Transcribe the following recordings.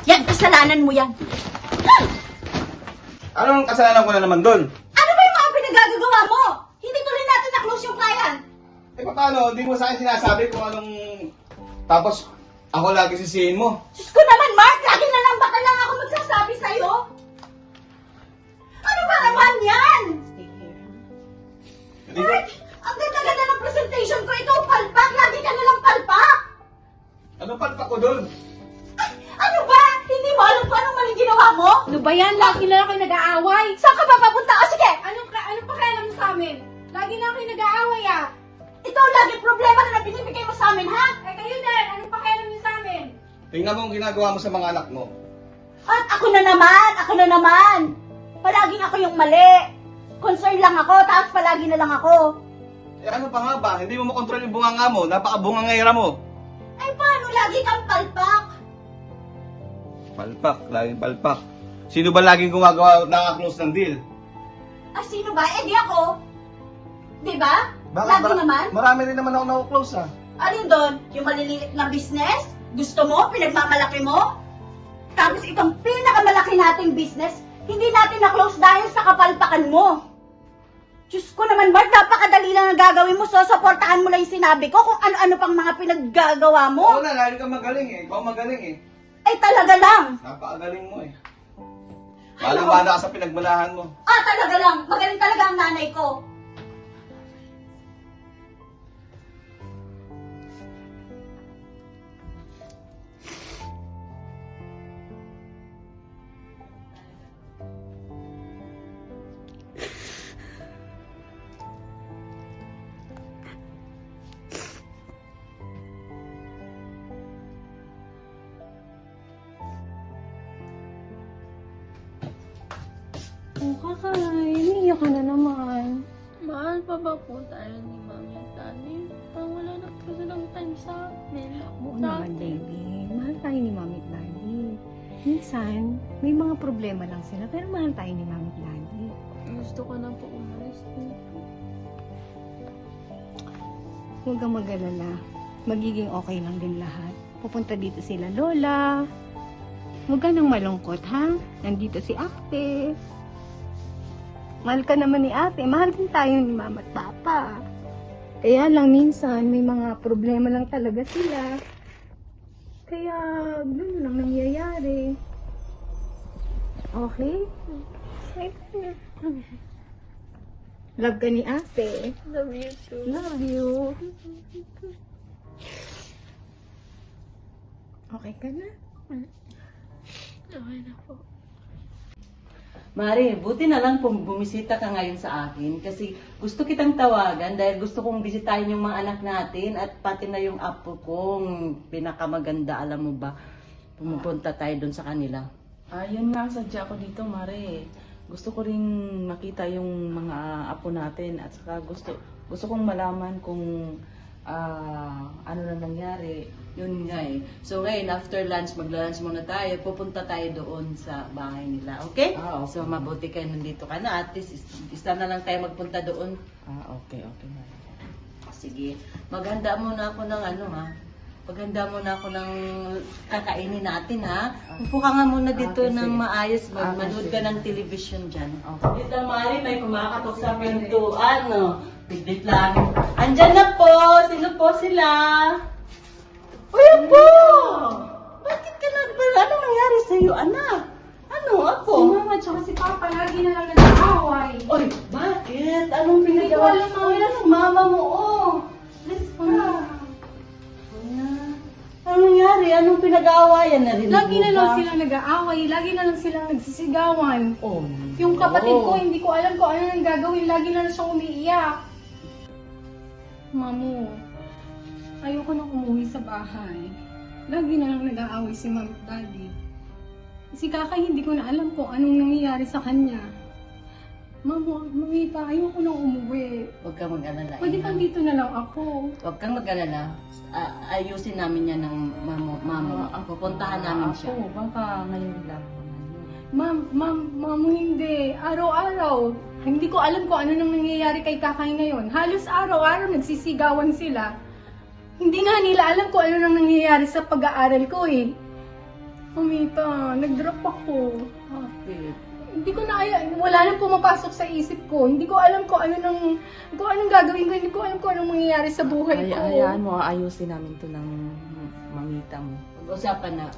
Yan, kasalanan mo yan. Anong kasalanan ko na naman doon? Ano ba yung mga pinagagagawa mo? Hindi tuloy natin na-close yung client. Eh paano? Hindi mo sa akin sinasabi kung anong... Tapos, ako lagi sisihin mo. Diyos ko naman, Mark! Lagi na lang baka lang ako magsasabi sa'yo. Ano ba naman yan? Hindi ko... Mark! Ang ganda-ganda ng presentation ko. Ikaw palpak. Lagi ka nalang palpak. Ano palpak ko doon? Ay, ano ba? Hindi mo alam kung anong maling ginawa mo? Ano ba yan? Lagi na lang kayo nag-aaway. Saan ka ba papunta? O sige! Anong pakialam mo sa amin? Lagi na lang kayo nag-aaway ah. Ito ang lagi problema na binibigay mo sa amin, ha? Eh kayo din, anong pakialam niyo sa amin? Tingnan mo ang ginagawa mo sa mga anak mo. At ako na naman. Palaging ako yung mali. Concern lang ako, tapos palagi na lang ako. Eh ano pa nga ba? Hindi mo makontrol yung bunganga mo. Napaka-bungangera mo. Ay, paano lagi kang palpak? Palpak. Laging palpak. Sino ba laging gumagawa naka-close ng deal? Ay, sino ba? Eh, di ako. Di ba? Lagi naman. Marami rin naman ako naka-close ha. Alin doon? Yung maliliit na business? Gusto mo? Pinagmamalaki mo? Tapos itong pinakamalaki nating business, hindi natin na-close dahil sa kapalpakan mo. Diyos ko naman, Mark, napakadali lang ang gagawin mo. Susuportahan mo lang yung sinabi ko kung ano-ano pang mga pinaggagawa mo. Oo na, lagi ka magaling eh. Ikaw magaling eh. Ay, talaga lang. Napakagaling mo eh. Balang-bala ka sa pinagmalahan mo. Ah, talaga lang. Magaling talaga ang nanay ko. Oh, kakay, umiiyak ka na naman. Mahal pa ba po tayo ni Mami at Daddy? Parang wala na po silang time sa amin. Oo naman, baby. Mahal tayo ni Mami at Daddy. Minsan, may mga problema lang sila, pero mahal tayo ni Mami at Daddy. Gusto ko na po umalis dito. Huwag kang mag-alala. Magiging okay lang din lahat. Pupunta dito sila, Lola. Huwag ka nang malungkot, ha? Nandito si ate. Mahal ka naman ni ate. Mahal din tayo ni Mama at Papa. Kaya lang minsan, may mga problema lang talaga sila. Kaya, gano'n lang nangyayari. Okay? Love ka ni ate. Love you too. Love you. Okay ka na? Okay na po. Mare, buti na lang bumisita ka ngayon sa akin kasi gusto kitang tawagan dahil gusto kong bisitahin yung mga anak natin at pati na yung apo kong pinakamaganda, alam mo ba? Pumupunta tayo doon sa kanila. Yun nga, sadya ko dito, Mare. Gusto ko rin makita yung mga apo natin at saka gusto kong malaman kung ano na nangyari. Yun nga eh. So ngayon, after lunch, magla-lunch muna tayo. Pupunta tayo doon sa bahay nila. Okay? Okay. So mabuti kayo nandito ka na. At least, isa na lang tayo magpunta doon. Okay, Mare. Sige. Maghanda muna ako ng ano ha. Maghanda muna ako ng kakainin natin ha. Upo ka nga muna dito Okay, ng sige. maayos. Manood ka sige. ng television dyan. Okay. Dito Mari, may kumakatok sa pintuan. No? Tiglit lang. Andyan na po. Sino po sila? Uy, po! Bakit ka na ba? Anong nangyari sa'yo, anak? Ano, ako? Si Mama at si Papa, lagi na lang nag-aaway. Oy, bakit? Anong Hindi ko pinagawa? alam, Mama. Uy, nasa mama mo, oh. Let's go. Anong nangyari? Anong pinag-aawayan na rin? Lagi na lang silang nag-aaway, lagi na lang silang nagsisigawan. Oh, Yung kapatid ko, oh. hindi ko alam kung ano nang gagawin, lagi na lang siyang umiiyak. Mamu, ayoko na umuwi sa bahay. Lagi na lang nag-aaway si Mami at Daddy. Si Kakay, hindi ko na alam kung anong nangyayari sa kanya. Mamu, mamita, ayoko na umuwi. Huwag kang mag-alala. Pwede Ina. kang dito na lang ako. Huwag kang mag-alala. Ayusin namin yan ng mama. Pupuntahan namin siya. Ako, baka ngayon lang. Mamu, hindi. Araw-araw. Hindi ko alam kung ano nang nangyayari kay Kakay ngayon. Halos araw-araw nagsisigawan sila. Hindi nga nila alam kung ano nang nangyayari sa pag-aaral ko eh. Mamita, nag-drop ako. Bakit? Hindi ko na wala nang pumapasok sa isip ko. Hindi ko alam kung anong gagawin ko. Hindi ko alam kung anong mangyayari sa buhay ko. Hayaan mo, ayusin namin to ng mamita mo. Pag-usapan na,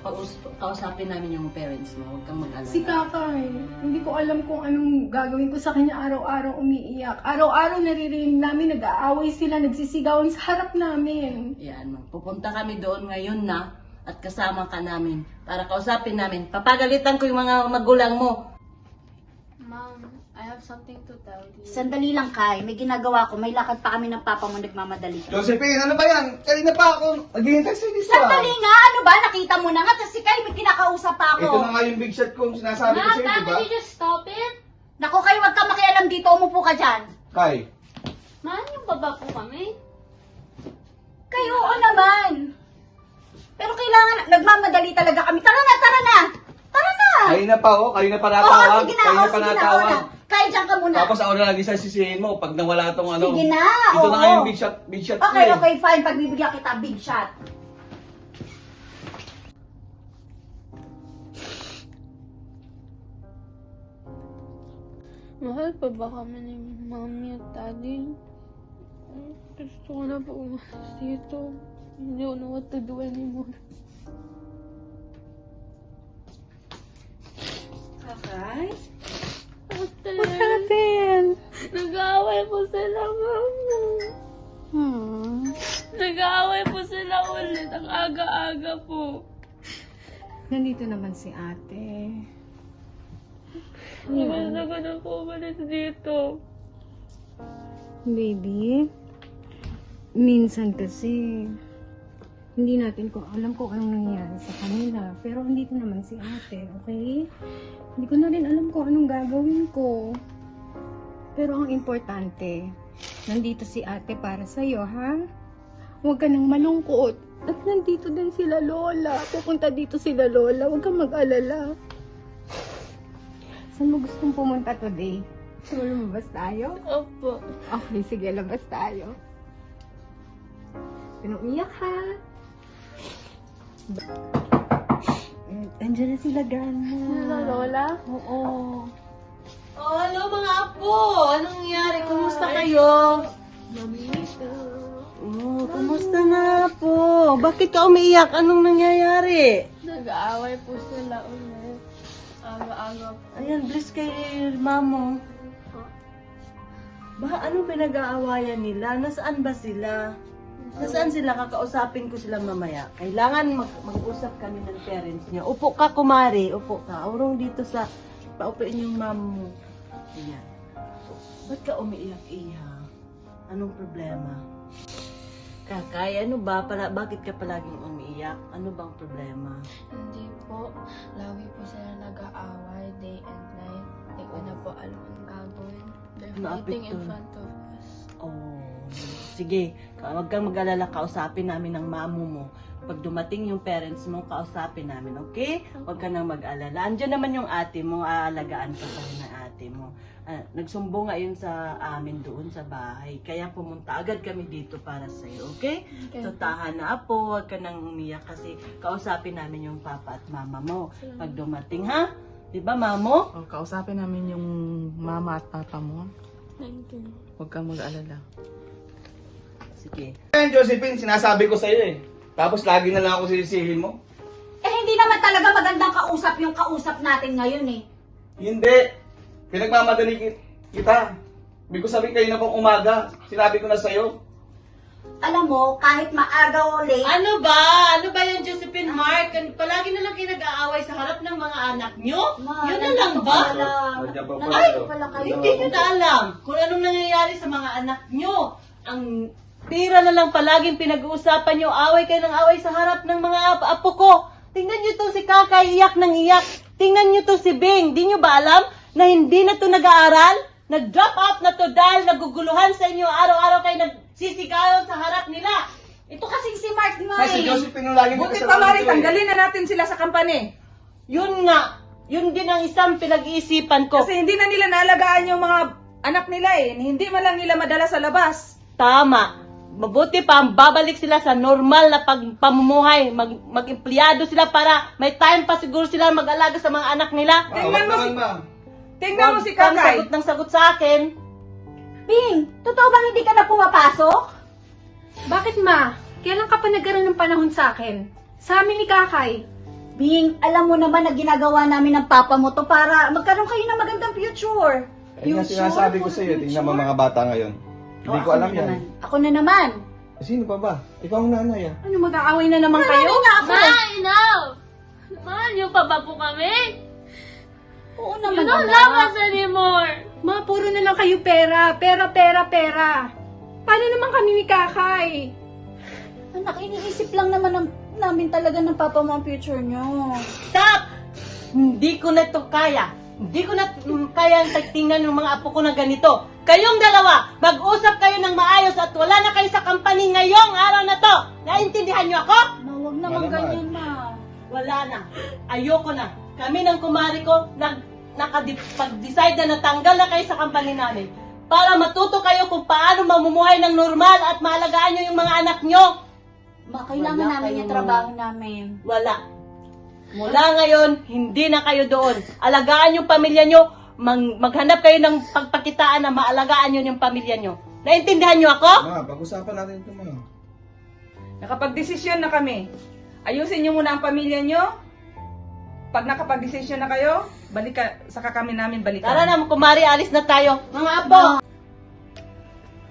kausapin namin yung parents mo, huwag kang mag-alala. Si Kakay, hindi ko alam kung anong gagawin ko sa kanya. Araw-araw umiiyak. Araw-araw naririnig namin, nag-aaway sila, nagsisigawan sa harap namin. Yan, pupunta kami doon ngayon na at kasama ka namin para kausapin namin. Papagalitan ko yung mga magulang mo. Mom, I have something to tell you. Sandali lang, Kai. May ginagawa ko. May lakad pa kami ng papa mo, nagmamadali. Josephine, ano ba yan? Kanina pa ako naghihintay sa dito. Sandali nga, ano ba? Nakita mo na nga. Tapos si Kai, may kinakausap pa Ito ako. na nga yung big shot ko, sinasabi ko sa'yo, di ba? you just stop it? Naku, Kai, wag ka makialam dito. Umupo ka dyan. Kai, Man, yung baba po kami. Kai, oo naman. Pero kailangan, nagmamadali talaga kami. Tara na, tara na. Tara na. kanina pa oh, kanina pa Oo, natawag, sige na. kanina Oo, pa sige na. Oo natawag. na. Kai, dyan ka muna. Tapos ako na lagi sa sisihin mo pag nawala tong ano. Sige na, Ito na nga oo. yung big shot ko Okay, eh. okay, fine. Pagbibigyan kita, big shot. Mahal pa ba kami ni Mommy at Daddy? Gusto ko na po umalis dito. Hindi ko know what to do anymore. Kakay? Ate, What happened? nag-aaway po sila, Mama. Nag-aaway po sila ulit. Ang aga-aga po. Nandito naman si ate. Gusto ko na po umalis dito. Baby, minsan kasi hindi natin alam kung anong nangyayari sa kanila. Pero andito naman si ate, okay? Hindi ko na rin alam kung anong gagawin ko. Pero ang importante, nandito si ate para sa'yo, ha? Huwag ka nang malungkot. At nandito din sila Lola. Pupunta dito sila Lola. Huwag kang mag-alala. Saan mo gustong pumunta today? Gusto mo lumabas tayo? Opo. Okay, sige, labas tayo. Pinuiyak ha? Andiyan na sila, Grandma. Hello, Lola. Oo. Oh, hello mga apo! Anong nangyari? Kumusta kayo? Kumusta na po? Bakit ka umiiyak? Anong nangyayari? Nag-aaway po sila ulit. Aga-aga po. Ayan, bless kay mamo. Ba, anong pinag-aawayan nila? Nasaan ba sila? Nasaan sila? Kakausapin ko sila mamaya. Kailangan mag-usap kami ng parents niya. Upo ka, kumari. Upo ka. Urong dito sa... Paupuin yung mamo mo. Ayan. Ba't ka umiiyak, Iha? Anong problema? Kakay, ano ba? Bakit ka palaging umiiyak? Ano bang problema? Hindi po. Lagi po sila nag-aaway day and night. Hindi ko na po alam ang gagawin. They're fighting in Naapektuhan. front of us. Oh, sige. Huwag kang mag-alala. Kausapin namin ang mamo mo. Pag dumating yung parents mo, kausapin namin, okay? Huwag ka nang mag-alala. Andiyan naman yung ate mo. Aalagaan ka pa rin ng ate mo. Nagsumbo nga yun sa amin doon sa bahay. Kaya pumunta agad kami dito para sa'yo, okay? So, tahan na po. Huwag ka nang umiyak kasi kausapin namin yung papa at mama mo. Pag dumating, ha? Diba, mamo? O, kausapin namin yung mama at papa mo. Thank you. Huwag kang mag-alala. Sige. Ayan, Josephine, sinasabi ko sa'yo eh. Tapos lagi na lang ako sisisihin mo. Eh, hindi naman talaga magandang kausap yung kausap natin ngayon eh. Hindi. Pinagmamadali kita. Hindi ko sabihin kayo na pang umaga. Sinabi ko na sa'yo. Alam mo, kahit maaga o late, Ano ba? Ano ba yung Josephine Mark? Palagi na lang kayo nag-aaway sa harap ng mga anak nyo? Ma, Yun na lang nandito ba? pala. Nandiyan pa pala Nandito to. pala kayo. Hindi nyo na alam kung anong nangyayari sa mga anak nyo. Ang tira na lang palaging pinag-uusapan nyo. Away kayo ng away sa harap ng mga apo ko. Tingnan nyo to si Kakay, iyak ng iyak. Tingnan nyo to si Bing. Di nyo ba alam na hindi na to nag-aaral? Nag-drop out na to dahil naguguluhan sa inyo. Araw-araw kayo nagsisigawan sa harap nila. Ito kasing si Mark nga Kasi eh. Josephine yung lagi Buti dito pa, sa Mari, kanto eh. tanggalin na natin sila sa company. Yun nga. Yun din ang isang pinag-iisipan ko. Kasi hindi na nila naalagaan yung mga anak nila eh. Hindi man lang nila madala sa labas. Tama. mabuti pa, babalik sila sa normal na pamumuhay. Mag-empleyado sila para may time pa siguro sila mag-alaga sa mga anak nila. Ma, wag naman, ma. Tingnan mo Huwag si kang Kakay. sagot ng sagot sa akin. Bing, totoo bang hindi ka na pumapasok? Bakit ma? Kailan ka pa nagkaroon ng panahon sa akin? Sa amin ni Kakay. Bing, alam mo naman na ginagawa namin ng papa mo to para magkaroon kayo ng magandang future. Ayun nga sinasabi ko sa iyo, tingnan mo mga bata ngayon. Hindi ko ako alam na yan. naman. Ako na naman. Sino pa ba? Ikaw ang nanay ah. Ano, mag-aaway na naman kayo? Ma, enough! Mahal niyo pa ba po kami? Oo You naman, don't anak. love us anymore! Ma, puro na lang kayo pera. Pera, pera, pera. Paano naman kami ni Kakay? Anak, iniisip lang naman namin talaga ng papa mo ang future nyo. Stop! Hindi ko na to kaya. Hindi ko na kaya tingnan ng mga apo ko na ganito. Kayong dalawa, mag-usap kayo ng maayos at wala na kayo sa company ngayong araw na to. Naintindihan niyo ako? Ma, huwag naman Wala, ganyan, ma. Wala na. Ayoko na. Kami ng kumari ko, pag-decide na natanggal na kayo sa company namin para matuto kayo kung paano mamumuhay ng normal at maalagaan nyo yung mga anak nyo. Ma, kailangan Wala namin kayong yung trabaho namin. Wala. Mula ngayon, hindi na kayo doon. Alagaan yung pamilya nyo. Maghanap kayo ng pagpakitaan na maalagaan nyo yung pamilya nyo. Naintindihan nyo ako? Ma, pag-usapan natin ito, ma. Nakapag-desisyon na kami. Ayusin niyo muna ang pamilya niyo. Pag nakapag-desisyon na kayo, saka kami namin balikan. Tara na, kumari, alis na tayo. Mga apo!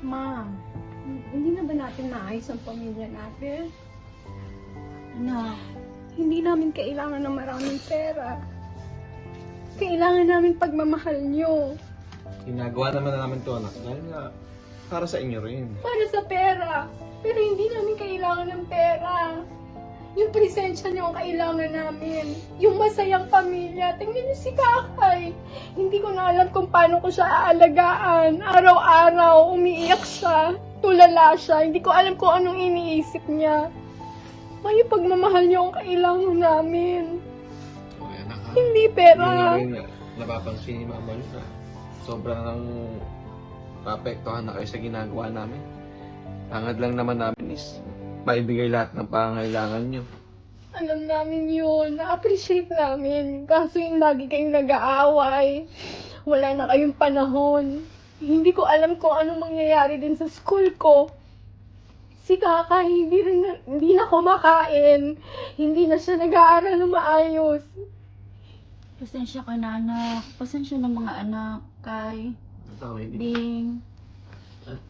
Ma, hindi na ba natin maayos ang pamilya natin? Anak, Hindi namin kailangan ng maraming pera. Kailangan namin pagmamahal nyo. Ginagawa naman namin to, anak. Dahil nga, para sa inyo rin. Para sa pera. Pero hindi namin kailangan ng pera. Yung presensya nyo ang kailangan namin. Yung masayang pamilya. Tingnan niyo si Kakay. Hindi ko na alam kung paano ko siya aalagaan. Araw-araw, umiiyak siya. Tulala siya. Hindi ko alam kung anong iniisip niya. May pagmamahal niyo ang kailangan namin. Okay, anak ha. Hindi Hindi pera. rin napapansin ni Mama Luz na sobrang maapektuhan na kayo sa ginagawa namin. Hangad lang naman namin is maibigay lahat ng pangangailangan nyo. Alam namin yun. Na-appreciate namin. Kaso yung lagi kayong nag-aaway. Wala na kayong panahon. Hindi ko alam kung anong mangyayari din sa school ko. Si Kaka, hindi na kumakain. Hindi na siya nag-aaral na maayos. pasensya ka na, anak. Pasensya ng mga anak, Kay, Ito, hindi. Bing.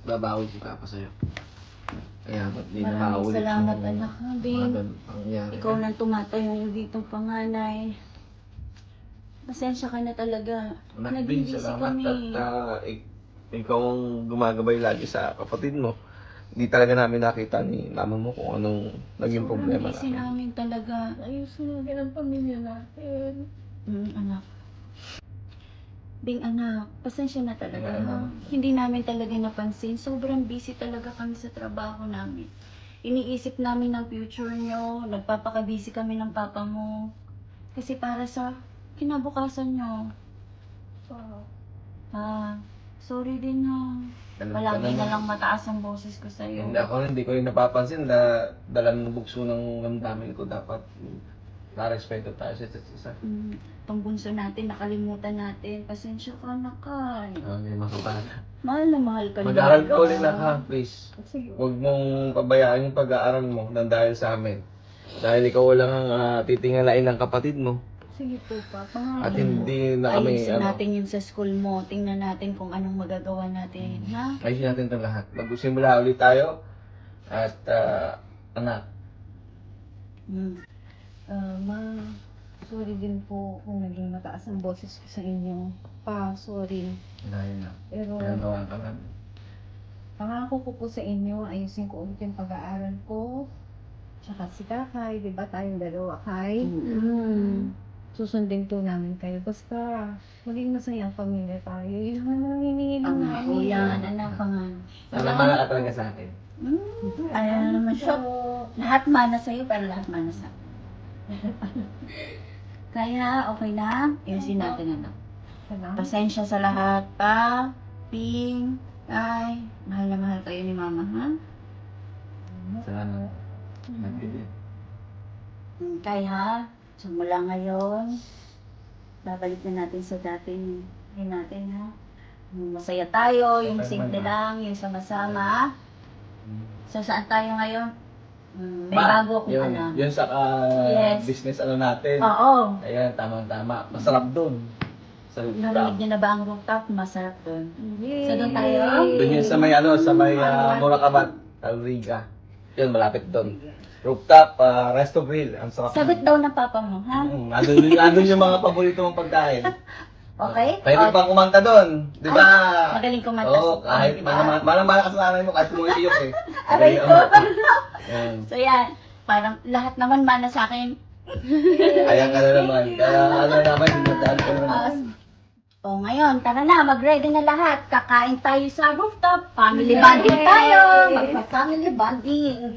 Babawi si Papa sa'yo. Kaya ba't di na Maraming makaulit salamat, yung anak, ha, mga Bing. ganun pangyayari. Ikaw nang tumatayo ditong panganay. Pasensya ka na talaga. Anak, Bing, Nagbibisi salamat kami. at ikaw ang gumagabay lagi sa kapatid mo. Hindi talaga namin nakita ni mama mo kung anong naging problema Busy namin. namin talaga. Ayusin natin ang pamilya natin. Anak. Bing, anak, pasensya na talaga, Wala ha? naman. Hindi namin talaga napansin. Sobrang busy talaga kami sa trabaho namin. Iniisip namin ang future nyo. Nagpapaka-busy kami ng papa mo. Kasi para sa kinabukasan nyo. Sorry din, ha? Palagi na lang mataas ang boses ko sa'yo. Hindi ko rin napapansin na dala ng bugso ng damdamin ko. Dapat na-respeto tayo sa isa't isa. Itong bunso natin, nakalimutan natin. Pasensya ka na, Kay. Okay, makapal. Mahal na mahal ka na. Mag-aaral ka ulit na ha, please. Sige. Huwag mong pabayaan yung pag-aaral mo nang dahil sa amin. Dahil ikaw lang ang titingalain ng kapatid mo. Sige po, Papa. At hindi na kami, Ayusin natin yun sa school mo. Tingnan natin kung anong magagawa natin. Ha? ayusin natin ito lahat. Magsimula ulit tayo. At, anak, Ma, sorry din po kung naging mataas ang boses ko sa inyo. Pa, sorry. dahil na. Pero Ginagawa ka namin. pangako ko po sa inyo, ayusin ko ulit yung pag-aaral ko. Tsaka si Kakay, di ba tayong dalawa, Kay? Susundin po namin kayo. Basta maging masayang pamilya tayo. Yun ang hinihiling Pangako namin. yan, anak, Sana mana ka talaga sa akin. Ayan naman siya. Lahat mana sa'yo, pero lahat mana sa Kaya, okay na? Ayusin natin, anak. Salamat. Pasensya sa lahat, pa. Ping. Ay, mahal na mahal kayo ni Mama, ha? Sana. Kay ha, simula ngayon, babalik na natin sa dating natin ha. Yung masaya tayo, yung simple lang, yung sama-sama. So saan tayo ngayon? May bago akong alam. Yun sa Yes. business natin. Oo. Ayan, tama-tama. Masarap dun. Sa Narinig niyo na ba ang rooftop? Masarap doon. So doon tayo? Doon yun sa may Murakabat, Talriga. Yun, malapit doon. Rooftop, resto grill. Ang sarap. Sagot daw ng papa mo, ha? Andun yung mga paborito mong pagkain. Okay? Pwede pang kumanta doon. Di ba? Magaling kumanta. Oo, kahit malang-malang ka sa nanay mo, kahit tumuyok eh. Aray ko. Yan. So yan, parang lahat naman mana sa akin. Ayan ka na naman. Kaya ano naman, dinadaan ko naman. O ngayon, tara na, mag-ready na lahat. Kakain tayo sa rooftop. Family bonding tayo. Magpa-family bonding.